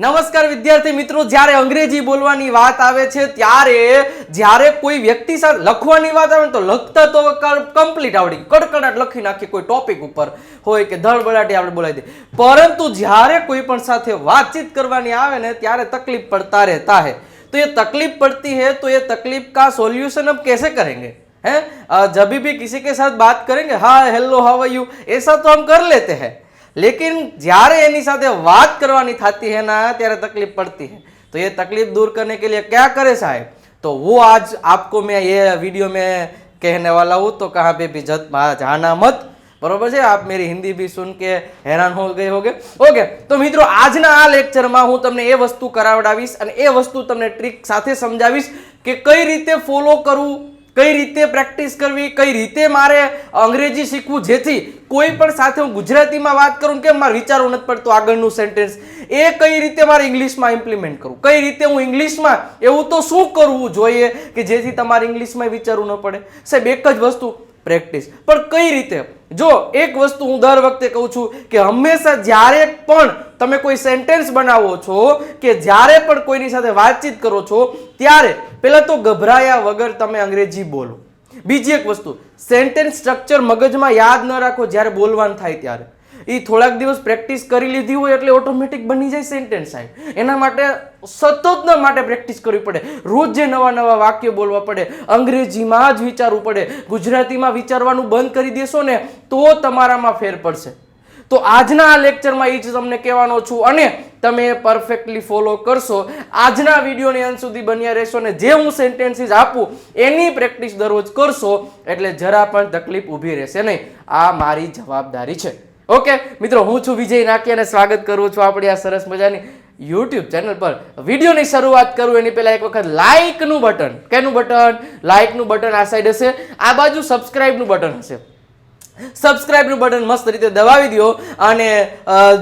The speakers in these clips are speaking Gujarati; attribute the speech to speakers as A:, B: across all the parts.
A: નમસ્કાર વિદ્યાર્થી મિત્રો, જ્યારે અંગ્રેજી બોલવાની વાત આવે છે ત્યારે જ્યારે કોઈ વ્યક્તિ સાથે લખવાની વાત આવે તો લખતા તો કમ્પ્લીટ આવડી કડકડાટ લખી નાખી કોઈ ટોપિક ઉપર હોય કે ધડબડાટી આપણે બોલાવી દે, પરંતુ જ્યારે કોઈ પણ સાથે વાતચીત કરવાની આવે ને ત્યારે તકલીફ પડતા રહેતા है। तो ये तकलीफ पड़ती है तो ये तकलीफ का सॉल्यूशन हम कैसे करेंगे हैं? जब भी किसी के साथ बात करेंगे हाँ हेलो हाउ आर यू ऐसा तो हम कर लेते हैं, लेकिन જ્યારે એની સાથે વાત કરવાની થતી है ना ત્યારે तकलीफ पड़ती है। तो ये तकलीफ दूर करने के लिए क्या करे साहब, तो वो आज आपको मैं ये वीडियो में कहने वाला हूँ। तो कहाँ पे भी जाना मत, बरोबर है। आप मेरी हिंदी भी सुन के हैरान हो गए होगे। ओके, तो मित्रों આજના આ લેક્ચરમાં હું તમને એ વસ્તુ કરાવડાવીશ અને એ વસ્તુ તમને ટ્રીક સાથે સમજાવીશ કે કઈ રીતે ફોલો કરવું, કઈ રીતે પ્રેક્ટિસ કરવી, કઈ રીતે મારે અંગ્રેજી શીખવું જેથી કોઈ પણ સાથે હું ગુજરાતીમાં વાત કરું કે મારે વિચારવું નથી પડતું આગળનું સેન્ટેન્સ, એ કઈ રીતે મારે ઇંગ્લિશમાં ઇમ્પ્લિમેન્ટ કરવું, કઈ રીતે હું ઇંગ્લિશમાં એવું તો શું કરવું જોઈએ કે જેથી તમારે ઇંગ્લિશમાં વિચારવું ન પડે। સાહેબ એક જ વસ્તુ પ્રેક્ટિસ, પણ કઈ રીતે? જો એક વસ્તુ હું દર વખતે કહું છું કે હંમેશા જ્યારે પણ તમે કોઈ સેન્ટેન્સ બનાવો છો કે જ્યારે પણ કોઈની સાથે વાતચીત કરો છો ત્યારે પહેલા તો ગભરાયા વગર તમે અંગ્રેજી બોલો। બીજી એક વસ્તુ, સેન્ટેન્સ સ્ટ્રક્ચર મગજમાં યાદ ન રાખો જ્યારે બોલવાનું થાય ત્યારે, એ થોડાક દિવસ પ્રેક્ટિસ કરી લીધી હોય એટલે ઓટોમેટિક બની જાય સેન્ટેન્સ સાહેબ। એના માટે સતત માટે પ્રેક્ટિસ કરવી પડે, રોજ નવા નવા વાક્ય બોલવા પડે, અંગ્રેજીમાં જ વિચારવું પડે। ગુજરાતીમાં વિચારવાનું બંધ કરી દેશો ને તો તમારામાં ફેર પડશે। તો આજના આ લેક્ચરમાં એ જ તમને કહેવાનો છું અને તમે પરફેક્ટલી ફોલો કરશો। આજના વિડીયોની અંત સુધી બન્યા રહેશો ને જે હું સેન્ટેન્સીસ આપું એની પ્રેક્ટિસ દરરોજ કરશો એટલે જરા પણ તકલીફ ઊભી રહેશે નહીં, આ મારી જવાબદારી છે। ઓકે મિત્રો, હું છું વિજય નાકી અને સ્વાગત કરું છું આપણી આ સરસ મજાની YouTube ચેનલ પર। વિડીયોની શરૂઆત કરું એની પહેલા એક વખત લાઇકનું બટન, કેનું બટન? લાઇકનું બટન આ સાઈડ હશે, આ બાજુ સબસ્ક્રાઇબનું બટન હશે, સબસ્ક્રાઇબનું બટન મસ્ત રીતે દબાવી દો અને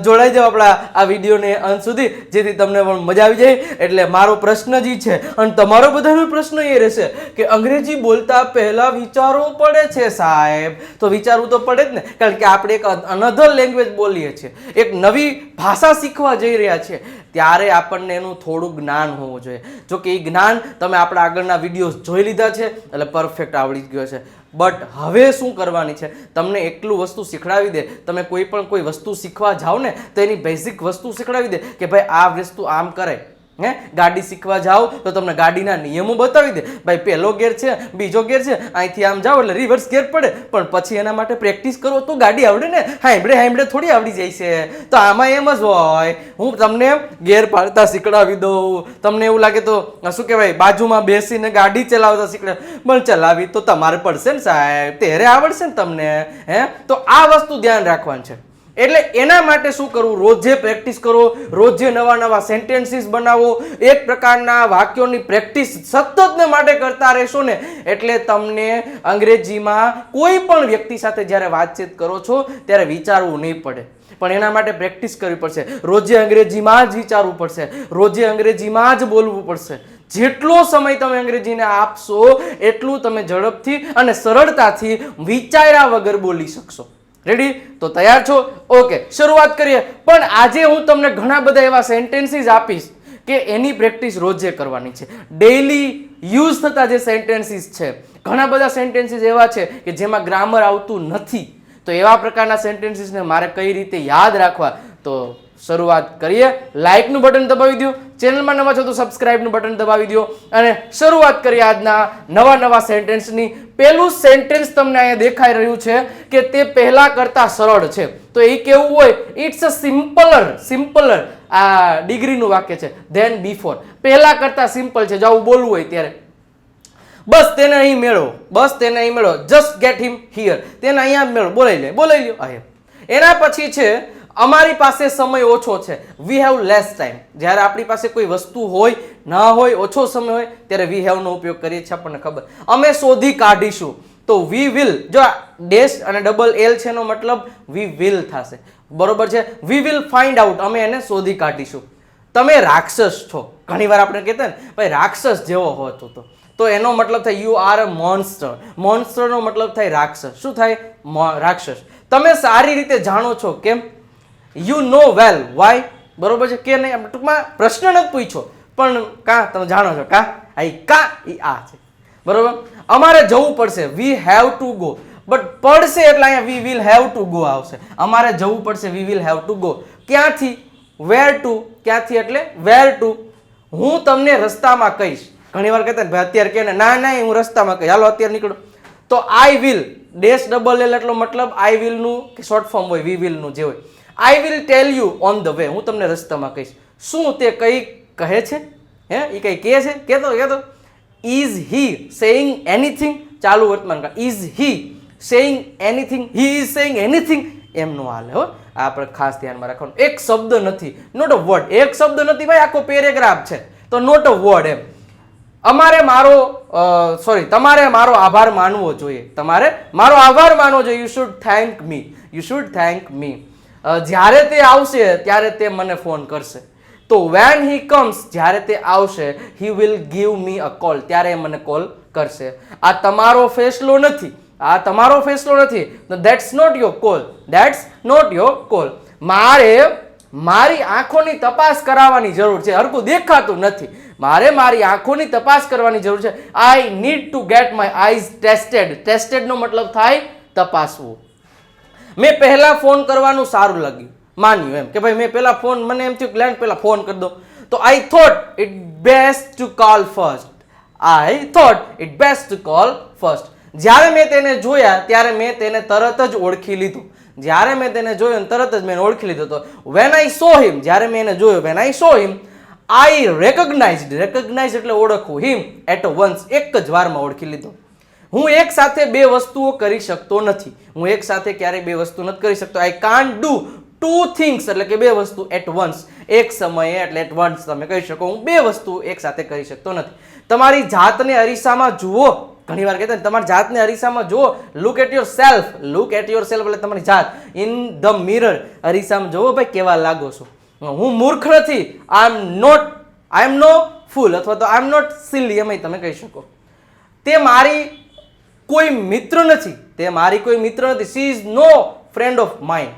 A: જોડાઈ જાઓ આપણા આ વિડીયોને અંત સુધી જેથી તમને પણ મજા આવી જાય। એટલે મારો પ્રશ્ન જ છે અને તમારો બધાનો પ્રશ્ન એ રહેશે કે અંગ્રેજી બોલતા પહેલા વિચારવું પડે છે સાહેબ। તો વિચારવું તો પડે જ ને, કારણ કે આપણે એક અનધર લેંગ્વેજ બોલીએ છીએ, એક નવી ભાષા શીખવા જઈ રહ્યા છીએ ત્યારે આપણને એનું થોડું જ્ઞાન હોવું જોઈએ। જો કે એ જ્ઞાન તમે આપણા આગળના વિડીયોઝ જોઈ લીધા છે એટલે પરફેક્ટ આવડી ગયો છે, બટ હવે શું કરવાની છે, તમને એટલું વસ્તુ શીખડાવી દે, તમે કોઈ પણ કોઈ વસ્તુ શીખવા જાઓ ને તો એની બેઝિક વસ્તુ શીખડાવી દે કે ભાઈ આ વસ્તુ આમ કરાય। હે, ગાડી શીખવા જાઓ તો તમને ગાડીના નિયમો બતાવી દે, ભાઈ પહેલો ગેર છે, બીજો ગેર છે, અહીંથી આમ જાઓ એટલે રિવર્સ ગેર પડે, પણ પછી એના માટે પ્રેક્ટિસ કરો તો ગાડી આવડે ને, હાંભળે થોડી આવડી જાય છે। તો આમાં એમ જ હોય, હું તમને ગેર પાડતા શીખડાવી દઉં, તમને એવું લાગે તો શું કહેવાય બાજુમાં બેસીને ગાડી ચલાવતા શીખડાવ, પણ ચલાવી તો તમારે પડશે ને સાહેબ, ત્યારે આવડશે ને તમને। હે, તો આ વસ્તુ ધ્યાન રાખવાનું છે। એટલે એના માટે શું કરવું, રોજે પ્રેક્ટિસ કરો, રોજે નવા નવા સેન્ટેન્સીસ બનાવો, એક પ્રકારના વાક્યોની પ્રેક્ટિસ સતત માટે કરતા રહેશો ને એટલે તમને અંગ્રેજીમાં કોઈ પણ વ્યક્તિ સાથે જ્યારે વાતચીત કરો છો ત્યારે વિચારવું નહીં પડે, પણ એના માટે પ્રેક્ટિસ કરવી પડશે। રોજે અંગ્રેજીમાં જ વિચારવું પડશે, રોજે અંગ્રેજીમાં જ બોલવું પડશે। જેટલો સમય તમે અંગ્રેજીને આપશો એટલું તમે ઝડપથી અને સરળતાથી વિચાર્યા વગર બોલી શકશો। રેડી? તો તૈયાર છો? ઓકે, શરૂઆત કરીએ। પણ આજે હું તમને ઘણા બધા એવા સેન્ટેન્સીસ આપીશ કે એની પ્રેક્ટિસ રોજે કરવાની છે, ડેઈલી યુઝ થતા જે સેન્ટેન્સીસ છે, ઘણા બધા સેન્ટેન્સીસ એવા છે કે જેમાં ગ્રામર આવતું નથી, તો એવા પ્રકારના સેન્ટેન્સીસને મારે કઈ રીતે યાદ રાખવા, તો શરૂઆત કરીએ। લાઇકનું બટન દબાવી દો, ચેનલમાં નવા છો તો સબસ્ક્રાઇબનું બટન દબાવી દો અને શરૂઆત કરીએ આજના નવા સેન્ટેન્સની। પહેલું સેન્ટેન્સ તમને અહીંયા દેખાઈ રહ્યું છે કે તે પહેલા કરતા સરળ છે, તો એ કેવું હોય? ઇટ્સ અ સિમ્પલર, આ ડિગ્રીનું વાક્ય છે, ધેન બિફોર, પહેલા કરતા સિમ્પલ છે, જો આવું બોલવું હોય ત્યારે બસ તેને અહીં મેળવો, બસ તેને અહીં મેળવો, જસ્ટ ગેટ હિમ હિયર, તેને અહીંયા મેળવો, બોલાઈ લ્યો। એના પછી છે અમારી પાસે સમય ઓછો છે, વી હેવ લેસ ટાઈમ। જ્યારે આપણી પાસે કોઈ વસ્તુ હોય ના હોય, ઓછો સમય હોય ત્યારે વી હેવ નો ઉપયોગ કરીએ છીએ, આપણને ખબર। અમે શોધી કાઢીશું તો વી વિલ, જો ડેશ અને ડબલ એલ છે એનો મતલબ વી વિલ થશે, બરોબર છે। વી વિલ ફાઇન્ડ આઉટ, અમે એને શોધી કાઢીશું। તમે રાક્ષસ છો, ઘણીવાર આપણે કહેતા ને ભાઈ રાક્ષસ જેવો હતો તો એનો મતલબ થાય યુ આર અ મોન્સ્ટર, મોન્સ્ટરનો મતલબ થાય રાક્ષસ। શું થાય? રાક્ષસ। તમે સારી રીતે જાણો છો, કેમ? You know well. Why? બરોબર છે કે નહીં? ટૂંકમાં પ્રશ્ન નથી પૂછ્યો પણ તમે જાણો છો આ છે, બરોબર. અમારે જવું પડશે, we have to go, but પડશે એટલે અહીંયા we will have to go આવશે. અમારે જવું પડશે, we will have to go. ક્યાંથી? વેર ટુ. ક્યાંથી એટલે વેર ટુ. હું તમને રસ્તામાં કહીશ. ઘણી વાર કહેતા ને ભાઈ અત્યારે કે ના હું રસ્તામાં કહીશ, હાલો અત્યારે નીકળો. તો I will dash double L એટલો મતલબ આઈ વિલ નું કે શોર્ટ ફોર્મ હોય વી વિલ નું જે હોય. I will tell you on the way. હું તમને રસ્તામાં કહીશ. શું તે કઈ કહે છે? એ કઈ કહે છે? કેતો ઇઝ હી સેઇંગ એનીથિંગ? ચાલુ વર્તમાન કાળ. Is he saying anything? He is saying anything એમનું હાલે હો. આપણે ખાસ ધ્યાનમાં રાખવાનું. એક શબ્દ નથી, નોટ અ વર્ડ. એક શબ્દ નથી ભાઈ, આખો પેરેગ્રાફ છે, તો નોટ અ વર્ડ એમ. તમારે મારો આભાર માનવો જોઈએ. તમારે મારો આભાર માનવો જોઈએ. You should thank me. You should thank me. જ્યારે તે આવશે ત્યારે તે મને ફોન કરશે. તો વેન હી કમ્સ, જ્યારે તે આવશે, he will give me a call, ત્યારે મને કોલ કરશે. આ તમારો ફેસલો નથી, આ તમારો ફેસલો નથી. That's not your call, that's not your call. મારી આંખોની તપાસ કરાવવાની જરૂર છે. હરકું દેખાતું નથી, મારી આંખોની તપાસ કરવાની જરૂર છે. I need to get my eyes tested. Tested નો મતલબ થાય તપાસવું. મેં પહેલા ફોન કરવાનું સારું લાગ્યું, માન્યું એમ કે ભાઈ મેં પહેલા ફોન, મને એમ થયું કે પહેલા ફોન કરી દો. તો I thought it best to call first. I thought it best to call first. જ્યારે મેં તેને જોયા ત્યારે મેં તેને તરત જ ઓળખી લીધું. જ્યારે મેં તેને જોયો તરત જ મેં ઓળખી લીધો હતો. વેન આઈ સો હિમ, જ્યારે મેં એને જોયો, when I so him, I રેકોગ્નાઇઝડ. Recognise એટલે ઓળખવું. હિમ એટ વન્સ, એક જ વારમાં ઓળખી લીધો. હું એક સાથે બે વસ્તુઓ કરી શકતો નથી. હું એક સાથે ક્યારેય બે વસ્તુ નથી કરી શકતો. I can't do to things, એટલે કે બે વસ્તુ એટ વન્સ, એક સમયે, એટલે એટ વન્સ તમે કહી શકો. હું બે વસ્તુ એક સાથે કરી શકતો નથી. તમારી જાતને અરીસામાં જુઓ. ઘણી વાર કહેતા તમારી જાતને અરીસામાં જુઓ. Look at yourself. Look at yourself એટલે તમારી જાત. ઇન ધ મિરર, અરીસામાં જુઓ ભાઈ કેવા લાગો છો. હું મૂર્ખ નથી. આઈ એમ નો ફૂલ, અથવા તો આઈ એમ નોટ સિલી, એમ તમે કહી શકો. તે મારી કોઈ મિત્ર નથી. તે મારી કોઈ મિત્ર નથી. She is no friend of mind,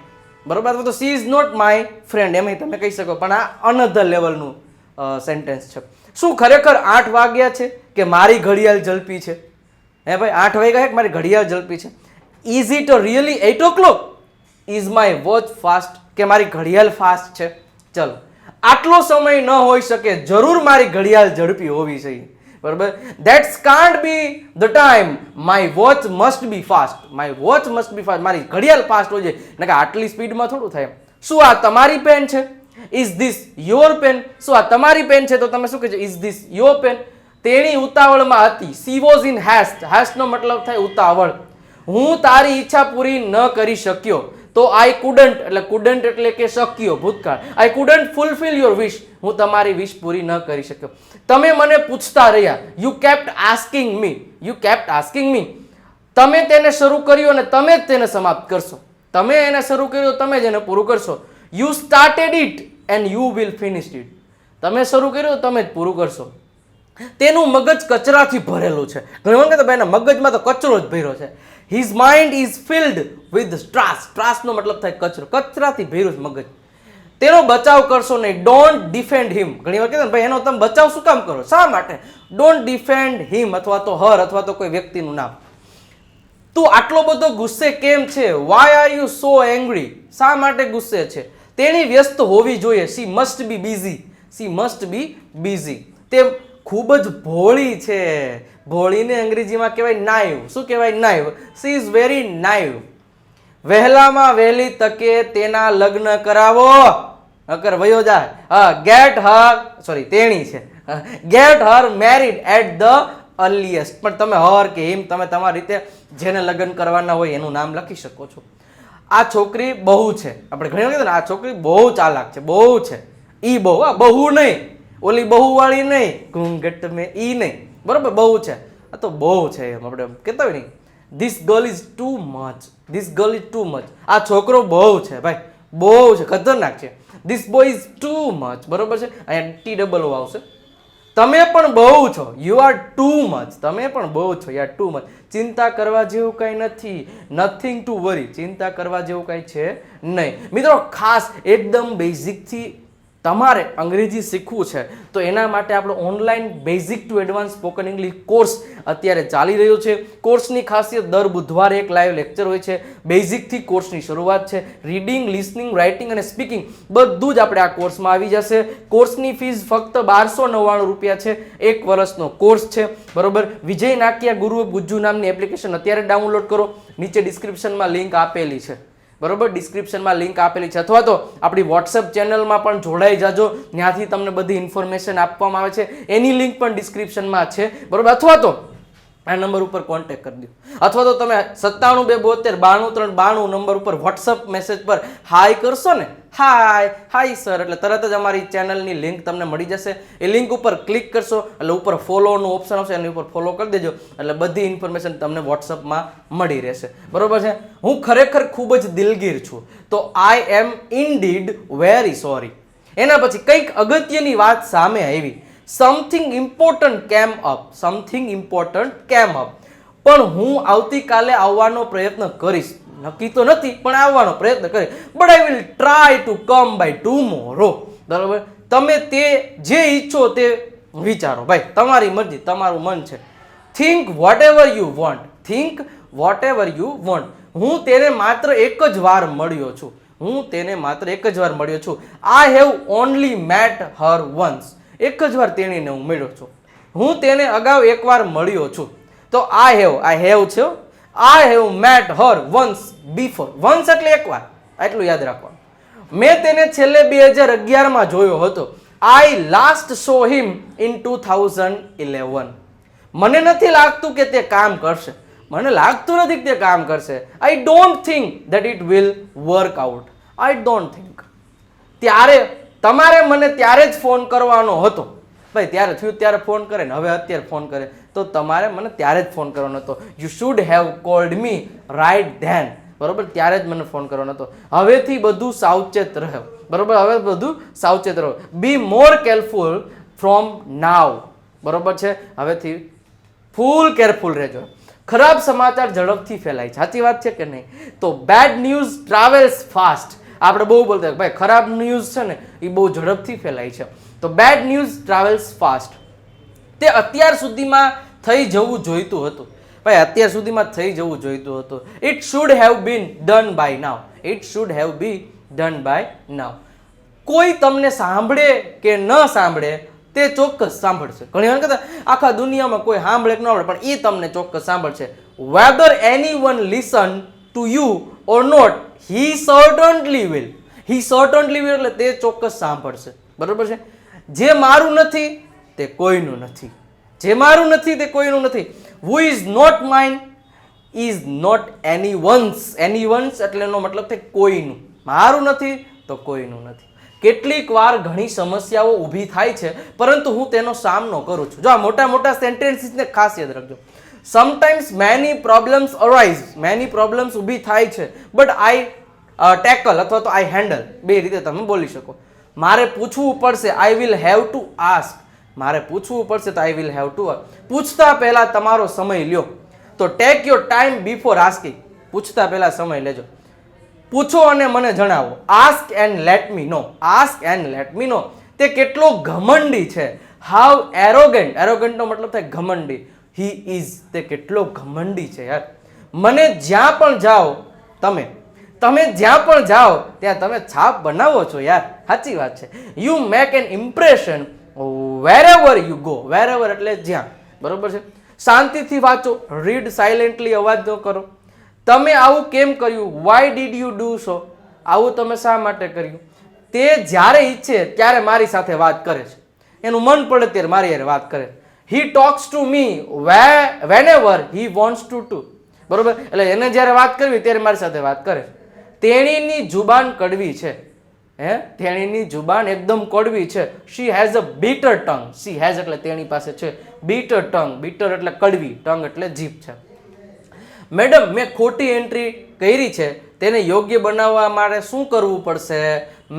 A: બરોબર. અથવા તો she is not my friend, એમ તમે કહી શકો. પણ આ અનધર લેવલનું સેન્ટેન્સ છે. શું ખરેખર 8 વાગ્યા છે કે મારી ઘડિયાળ ઝડપી છે? હે ભાઈ 8 વાગ્યા છે કે મારી ઘડિયાળ ઝડપી છે? Is it really 8 o'clock? Is my watch fast? કે મારી ઘડિયાળ ફાસ્ટ છે? ચલો, આટલો સમય ન હોઈ શકે, જરૂર મારી ઘડિયાળ ઝડપી હોવી જોઈએ, બરાબર. That's can't B the time, my watch must be fast. My watch must be fast. મારી ઘડિયાળ ફાસ્ટ હોય છે, ને કે આટલી સ્પીડમાં થોડું થાય. શું આ તમારી પેન છે? Is this your pen? શું આ તમારી પેન છે? તો તમે શું કહેજો? Is this your pen? તેણી ઉતાવળમાં હતી. She was in haste. Haste નો મતલબ થાય ઉતાવળ. હું તારી ઈચ્છા પૂરી ન કરી શક્યો. તો આઈ કુડન્ટ, એટલે કુડન્ટ એટલે કે શક્યો, ભૂતકાળ. આઈ કુડન્ટ ફુલફિલ યોર વિશ. હું તમારી વિશ પૂરી ન કરી શક્યો. તમે મને પૂછતા રહ્યા. You kept asking me. You kept asking me. તમે તેને શરૂ કર્યું અને તમે જ તેને સમાપ્ત કરશો. તમે એને શરૂ કર્યું, તમે જ એને પૂરું કરશો. You started it and you will finish it. તમે શરૂ કર્યું, તમે જ પૂરું કરશો. તેનું મગજ કચરાથી ભરેલું છે. ઘણી વખત ભાઈ એના મગજમાં તો કચરો જ ભર્યો છે. His mind is filled with trash. સ્ટ્રાસનો મતલબ થાય કચરો. કચરાથી ભર્યું છે મગજ. તેનો બચાવ કરશો નહીં. ડોન્ટ ડિફેન્ડ હિમ. ઘણી વાર કહેતા ભાઈ એનો તમે બચાવ શું કામ કરો? શા માટે? ડોન્ટ ડિફેન્ડ હિમ, અથવા તો હર, અથવા તો કોઈ વ્યક્તિનું નામ. તું આટલો બધો ગુસ્સે કેમ છે? Why are you so angry? શા માટે ગુસ્સે છે? તેણી વ્યસ્ત હોવી જોઈએ. She must be busy. She must be busy. તે ખૂબ જ ભોળી છે. ભોળીને અંગ્રેજીમાં કહેવાય નાઇવ. શું કહેવાય? Naive. She is very naive. વહેલામાં વહેલી તકે તેના લગ્ન કરાવો. અકર વયો જાય. ગેટ હર, સોરી તેણી છે, get her married at the earliest. પણ તમે હર કે હિમ, તમે તમારી રીતે જેને લગ્ન કરવાના હોય એનું નામ લખી શકો છો. આ છોકરી બહુ છે. આપણે ઘણી વખત આ છોકરી બહુ ચાલાક છે, બહુ છે. ઈ બહુ, બહુ નહીં, ઓલી બહુ વાળી નહીં, ઘૂંઘટ મેં ઈ નહીં, બરોબર. બહુ છે. આ તો બહુ છે એમ આપણે કહેતા હોય નહીં. This girl is too much. This girl is too much. આ છોકરો બહુ છે ભાઈ, બહુ છે, ખતરનાક છે. This boy is too much, બરોબર છે. અહીંયા ટી ડબલ ઓ આવશે. તમે પણ બહુ છો. You are too much. તમે પણ બહુ છો. You are too much. ચિંતા કરવા જેવું કંઈ નથી. નથિંગ ટુ વરી. ચિંતા કરવા જેવું કંઈ છે નહીં. મિત્રો ખાસ એકદમ બેઝિકથી તમારે અંગ્રેજી શીખવું છે તો એના માટે આપણો online basic to advance spoken English course અત્યારે ચાલી રહ્યો છે. કોર્સની ખાસિયત દર બુધવારે એક લાઈવ લેક્ચર હોય છે. બેઝિકથી કોર્સની શરૂઆત છે. રીડિંગ, લિસનિંગ, રાઇટિંગ અને સ્પીકિંગ બધું જ આપણે આ કોર્સમાં આવી જશે. કોર્સની ફીસ ફક્ત 1299 રૂપિયા છે. 1 વર્ષનો કોર્સ છે, બરોબર. વિજય નાકિયા ગુરુ ગુજ્જુ નામની એપ્લિકેશન અત્યારે ડાઉનલોડ કરો. નીચે ડિસ્ક્રિપ્શનમાં લિંક આપેલી છે, બરોબર. ડિસ્ક્રિપ્શનમાં લિંક આપેલી છે, અથવા તો આપણી વોટ્સએપ ચેનલમાં પણ જોડાઈ જાજો. ત્યાંથી તમને બધી ઇન્ફોર્મેશન આપવામાં આવે છે. એની લિંક પણ ડિસ્ક્રિપ્શનમાં છે, બરોબર. અથવા તો આ નંબર ઉપર કોન્ટેક્ટ કરી દો, અથવા તો તમે 9722729392 નંબર ઉપર વોટ્સએપ મેસેજ પર હાય કરશો ને, હાય સર, એટલે તરત જ અમારી ચેનલની લિંક તમને મળી જશે. એ લિંક ઉપર ક્લિક કરશો એટલે ઉપર ફોલોનું ઓપ્શન આવશે, એની ઉપર ફોલો કરી દેજો એટલે બધી ઇન્ફોર્મેશન તમને વોટ્સઅપમાં મળી રહેશે, બરોબર છે. હું ખરેખર ખૂબ જ દિલગીર છું, તો આઈ એમ ઇનડીડ વેરી સોરી. એના પછી કંઈક અગત્યની વાત સામે આવી. સમથિંગ ઇમ્પોર્ટન્ટ કેમ અપ. પણ હું આવતીકાલે આવવાનો પ્રયત્ન કરીશ. નક્કી તો નથી પણ આવવાનો પ્રયત્ન કરીશ. But I will try to come by tomorrow, બરાબર. તમે તે જે ઈચ્છો તે વિચારો ભાઈ, તમારી મરજી, તમારું મન છે. Think whatever you want. હું તેને માત્ર એક જ વાર મળ્યો છું. I have only met her once. એક જ વાર તેણીને હું મળ્યો છું. હું તેને અગાઉ એકવાર મળ્યો છું. તો આઈ હેવ છે. I have met her once before. Once એટલે એકવાર, એટલું યાદ રાખવાનું. મેં તેને છેલ્લે 2011માં જોયો હતો. આઈ લાસ્ટ સો હિમ ઇન 2011. મને નથી લાગતું કે તે કામ કરશે. I don't think that it will work out. ત્યારે તમારે મને ત્યારે જ ફોન કરવાનો હતો. ભાઈ ત્યારે થયું ત્યારે ફોન કરે ને હવે અત્યારે ફોન કરે તો તમારે મને ત્યારે જ ફોન કરવાનો હતો. You should have called me right than, બરોબર. ત્યારે જ મને ફોન કરવાનો હતો. હવેથી બધું સાવચેત રહો, બરોબર. હવે બધું સાવચેત રહો. બી મોર કેરફુલ ફ્રોમ નાવ, બરોબર છે. હવેથી ફૂલ કેરફુલ રહેજો. ખરાબ સમાચાર ઝડપથી ફેલાય છે, સાચી વાત છે કે નહીં? તો બેડ ન્યૂઝ ટ્રાવેલ્સ ફાસ્ટ. આપણે બહુ બોલતા ભાઈ ખરાબ ન્યૂઝ છે ને એ બહુ ઝડપથી ફેલાય છે. તો બેડ ન્યૂઝ ટ્રાવેલ્સ ફાસ્ટ. તે અત્યાર સુધીમાં થઈ જવું જોઈતું હતું. ભાઈ અત્યાર સુધીમાં થઈ જવું જોઈતું હતું. It should have been done buy now. કોઈ તમને સાંભળે કે ન સાંભળે તે ચોક્કસ સાંભળશે. ઘણી વાર કહેતા આખા દુનિયામાં કોઈ સાંભળે કે ન સાંભળે પણ એ તમને ચોક્કસ સાંભળશે. Whether anyone listen to you or not, he certainly will એટલે તે ચોક્કસ સાંભળશે, બરોબર છે. જે મારું નથી તે કોઈનું નથી. who is not mine is not anyone's. એટલે એનો મતલબ થાય કોઈનું. મારું નથી તો કોઈનું નથી. કેટલીક વાર ઘણી સમસ્યાઓ ઊભી થાય છે પરંતુ હું તેનો સામનો કરું છું. જો આ મોટા મોટા સેન્ટેન્સીસને ખાસ યાદ રાખજો. સમટાઈમ્સ મેની પ્રોબ્લેમ્સ ઊભી થાય છે બટ આઈ ટેકલ અથવા તો આઈ હેન્ડલ, બે રીતે તમે બોલી શકો. મારે પૂછવું પડશે, I will have to ask. પૂછતા પહેલા તમારો સમય લ્યો. તો take your time before asking. પૂછતા પહેલા સમય લેજો. પૂછો અને મને જણાવો. આસ્ક એન્ડ લેટ મી નો. તે કેટલો ઘમંડી છે. હાઉ એરોગન્ટ નો મતલબ થાય ઘમંડી. હી ઇઝ, તે કેટલો ઘમંડી છે યાર. મને જ્યાં પણ જાઓ તમે જ્યાં પણ જાઓ ત્યાં તમે છાપ બનાવો છો યાર, સાચી વાત છે. You make an impression wherever you go. Wherever એટલે જ્યાં, બરોબર છે. શાંતિથી વાંચો. રીડ સાયલેન્ટલી, અવાજ ન કરો. તમે આવું કેમ કર્યું? વાય ડીડ યુ ડુ સો? આવું તમે શા માટે કર્યું? તે જ્યારે ઈચ્છે ત્યારે મારી સાથે વાત કરે છે. એનું મન પડે ત્યારે મારી હારે વાત કરે. He talks to me whenever he wants to. બરોબર, એટલે એને જ્યારે વાત કરવી ત્યારે મારી સાથે વાત કરે. તેણીની જુબાન કડવી છે. તેણીની જુબાન એકદમ કડવી છે. She has a bitter tongue. She has એટલે તેણી પાસે છે. બીટર ટંગ, બીટર એટલે કડવી, ટંગ એટલે જીભ છે. મેડમ, મેં ખોટી એન્ટ્રી કરી છે, તેને યોગ્ય બનાવવા માટે શું કરવું પડશે?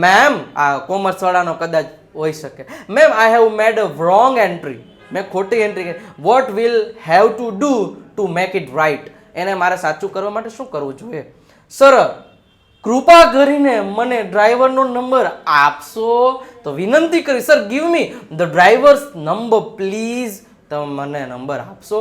A: મેમ, આ કોમર્સ વાળાનો કદાચ હોઈ શકે. Ma'am, I have made a wrong entry. મેં ખોટી એન્ટ્રી કરી. What will have to do to make it right? એને મારે સાચું કરવા માટે શું કરવું જોઈએ? સર, કૃપા કરીને મને ડ્રાઈવરનો નંબર આપશો. તો વિનંતી કરી, sir give me the drivers number please. તમે મને નંબર આપશો.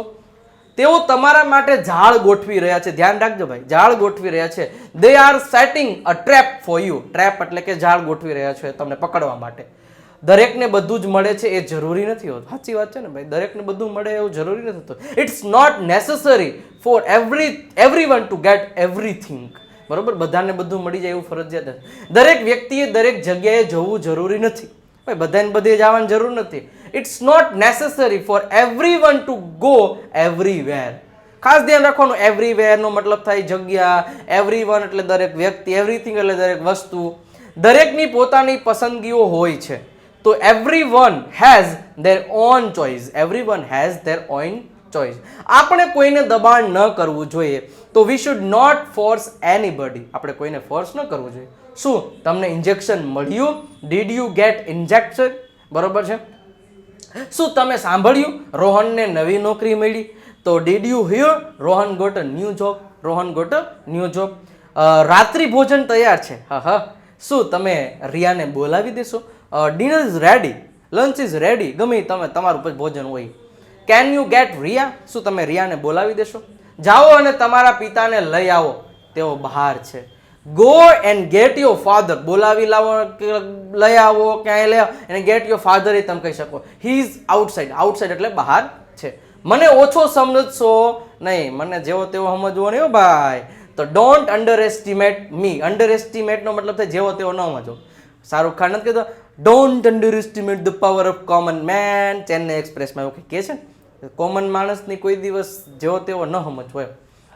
A: તેઓ તમારા માટે ઝાડ ગોઠવી રહ્યા છે. ધ્યાન રાખજો ભાઈ, ઝાડ ગોઠવી રહ્યા છે. They are setting a trap for you. Trap એટલે કે ઝાડ ગોઠવી રહ્યા છે તમને પકડવા માટે. દરેકને બધું જ મળે છે એ જરૂરી નથી હોતું. સાચી વાત છે ને ભાઈ, દરેકને બધું મળે એવું જરૂરી નથી હોતું. It's not necessary for everyone to get everything. બરોબર, બધાને બધું મળી જાય એવું ફરજિયાત નથી. દરેક વ્યક્તિએ દરેક જગ્યાએ જવું જરૂરી નથી ભાઈ, બધાને બધે જવાની જરૂર નથી. It's not necessary for everyone to go everywhere. ખાસ ધ્યાન રાખવાનું, એવરીવેર નો મતલબ થાય જગ્યા, એવરીવન એટલે દરેક વ્યક્તિ, એવરીથિંગ એટલે દરેક વસ્તુ. દરેકની પોતાની પસંદગીઓ હોય છે. તો everyone has their own choice. Everyone has their own choice. આપણે કોઈને દબાણ ન કરવું જોઈએ. તો we should not force anybody. આપણે કોઈને ફોર્સ ન કરવું જોઈએ. શું તમને ઇન્જેક્શન મળ્યું? Did you get injection? બરોબર છે. શું તમે સાંભળ્યું રોહનને નવી નોકરી મળી? તો did you hear Rohan got a new job? Rohan got a new job. રાત્રિ ભોજન તૈયાર છે. હા. શું તમે રિયાને બોલાવી દેશો? Dinner is ready, lunch is ready. ગમે તમે તમારું ભોજન હોય. Can you get Riya? શું તમે રિયાને બોલાવી દેશો? જાઓ અને તમારા પિતાને લઈ આવો, તેઓ બહાર છે. Go and get your father. બોલાવી લાવો, લઈ આવો, ક્યાંય લઈ આવો. અને ગેટ યોર ફાધર એ તમે કહી શકો. He is outside. આઉટસાઇડ એટલે બહાર છે. મને ઓછો સમજશો નહીં, મને જેવો તેવો સમજવો નહીં ભાઈ. તો don't underestimate me. Underestimate નો મતલબ થાય જેવો તેવો ન સમજો. શાહરુખ ખાન નથી કહેતો don't underestimate the power of common man. Chennai એક્સપ્રેસમાં એવું કહે છે ને, કોમન માણસની કોઈ દિવસ જેવો તેવો ન સમજવો એમ.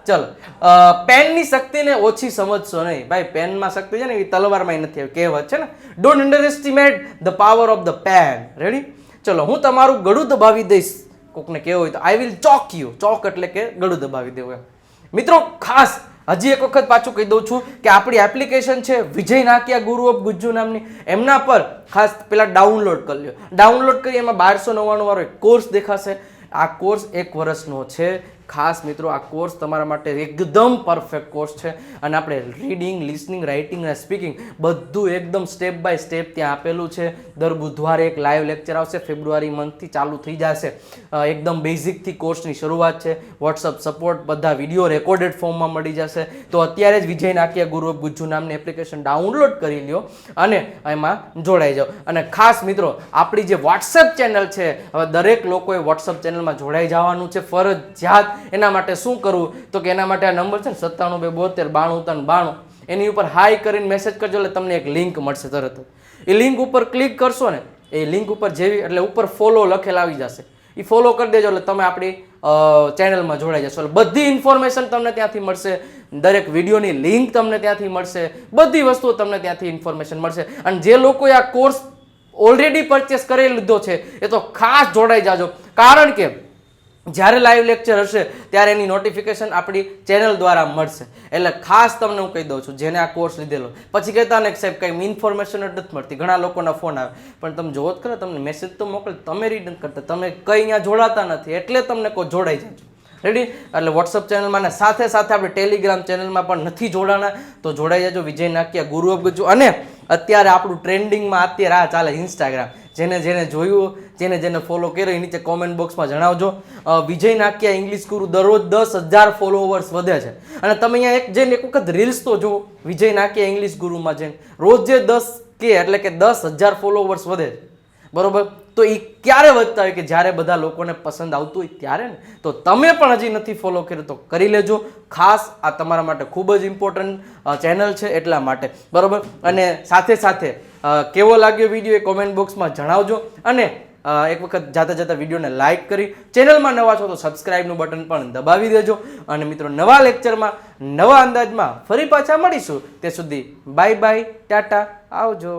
A: ચલો, પેનની શક્તિને ઓછી સમજશો નહીં ભાઈ. પેનમાં શક્તિ છે ને એ તલવારમાં નથી આવી, કહેવત છે ને. Don't underestimate the power of the pen. Ready? ચલો, હું તમારું ગળું દબાવી દઈશ. કોકને કહેવું હોય તો આઈ વિલ ચોક યુ. ચોક એટલે કે ગળું દબાવી દેવું એમ. મિત્રો ખાસ હજી એક વખત પાછું કહી દઉં છું કે આપણી એપ્લિકેશન છે વિજય નાકિયા ગુરુ ઓફ ગુજ્જુ નામની. એમના પર ખાસ પેલા ડાઉનલોડ કરી લ્યો. ડાઉનલોડ કરી એમાં 1299 વાળો એક કોર્સ દેખાશે. આ કોર્સ 1 વર્ષનો છે. ખાસ મિત્રો, આ કોર્સ તમારા માટે એકદમ પરફેક્ટ કોર્સ છે. અને આપણે રીડિંગ, લિસનિંગ, રાઇટિંગ અને સ્પીકિંગ બધું એકદમ સ્ટેપ બાય સ્ટેપ ત્યાં આપેલું છે. દર બુધવારે એક લાઈવ લેક્ચર આવશે. ફેબ્રુઆરી મંથથી ચાલુ થઈ જશે. એકદમ બેઝિકથી કોર્સની શરૂઆત છે. વોટ્સઅપ સપોર્ટ, બધા વિડીયો રેકોર્ડેડ ફોર્મમાં મળી જશે. તો અત્યારે જ વિજય નાકિયા ગુરુ ઓફ ગુજ્જુ નામની એપ્લિકેશન ડાઉનલોડ કરી લ્યો અને એમાં જોડાઈ જાઓ. અને ખાસ મિત્રો, આપણી જે વોટ્સએપ ચેનલ છે, હવે દરેક લોકોએ વોટ્સએપ ચેનલમાં જોડાઈ જવાનું છે ફરજિયાત. એના માટે શું કરવું? તો કે એના માટે આ નંબર છે ને 9792929392, એની ઉપર હાઈ કરીને મેસેજ કરજો એટલે તમને એક લિંક મળશે તરત. એ લિંક ઉપર ક્લિક કરશો ને, એ લિંક ઉપર જેવી એટલે ઉપર ફોલો લખેલ આવી જશે. એ ફોલો કરી દેજો એટલે તમે આપણી ચેનલમાં જોડાઈ જશો. એટલે બધી ઇન્ફોર્મેશન તમને ત્યાંથી મળશે. દરેક વિડીયોની લિંક તમને ત્યાંથી મળશે. બધી વસ્તુઓ તમને ત્યાંથી ઇન્ફોર્મેશન મળશે. અને જે લોકોએ આ કોર્સ ઓલરેડી પરચેસ કરી લીધો છે એ તો ખાસ જોડાઈ જાજો. કારણ કે જ્યારે લાઈવ લેક્ચર હશે ત્યારે એની નોટિફિકેશન આપણી ચેનલ દ્વારા મળશે. એટલે ખાસ તમને હું કહી દઉં છું, જેને આ કોર્સ લીધેલો પછી કહેતા ને સાહેબ કંઈ ઇન્ફોર્મેશન જ નથી મળતી. ઘણા લોકોના ફોન આવે પણ તમે જોવો જ ખરા, તમને મેસેજ તો મોકલે, તમે રીડ નથી કરતા, તમે કંઈ અહીંયા જોડાતા નથી. એટલે તમને કોઈ જોડાઈ જાય. રેડી? એટલે વોટ્સઅપ ચેનલમાં સાથે સાથે આપણે ટેલિગ્રામ ચેનલમાં પણ નથી જોડાના તો જોડાઈ જજો. વિજય નાકિયા ગુરુ ઓફ ગુજ્જુ. અને અત્યારે આપણું ટ્રેન્ડિંગમાં અત્યારે આ ચાલે ઇન્સ્ટાગ્રામ. જેને જોયું, જેને ફોલો કર્યો એ નીચે કોમેન્ટ બોક્સમાં જણાવજો. વિજય નાકિયા ઇંગ્લિશ ગુરુ દરરોજ 10,000 ફોલોવર્સ વધે છે. અને તમે અહીંયા એક વખત રીલ્સ તો જુઓ વિજય નાકિયા ઇંગ્લિશ ગુરુમાં જઈને. રોજ જે 10K એટલે કે 10,000 ફોલોવર્સ વધે છે. બરોબર? તો એ ક્યારે વધતા હોય કે જ્યારે બધા લોકોને પસંદ આવતું હોય ત્યારે ને. તો તમે પણ હજી નથી ફોલો કર્યો તો કરી લેજો. ખાસ આ તમારા માટે ખૂબ જ ઇમ્પોર્ટન્ટ ચેનલ છે એટલા માટે. બરોબર? અને સાથે સાથે કેવો લાગ્યો વિડીયો એ કોમેન્ટ બોક્સમાં જણાવજો. અને એક વખત જાતા વિડીયોને લાઇક કરી, ચેનલમાં નવા છો તો સબસ્ક્રાઇબનું બટન પણ દબાવી દેજો. અને મિત્રો, નવા લેક્ચરમાં નવા અંદાજમાં ફરી પાછા મળીશું. તે સુધી બાય બાય, ટાટા, આવજો.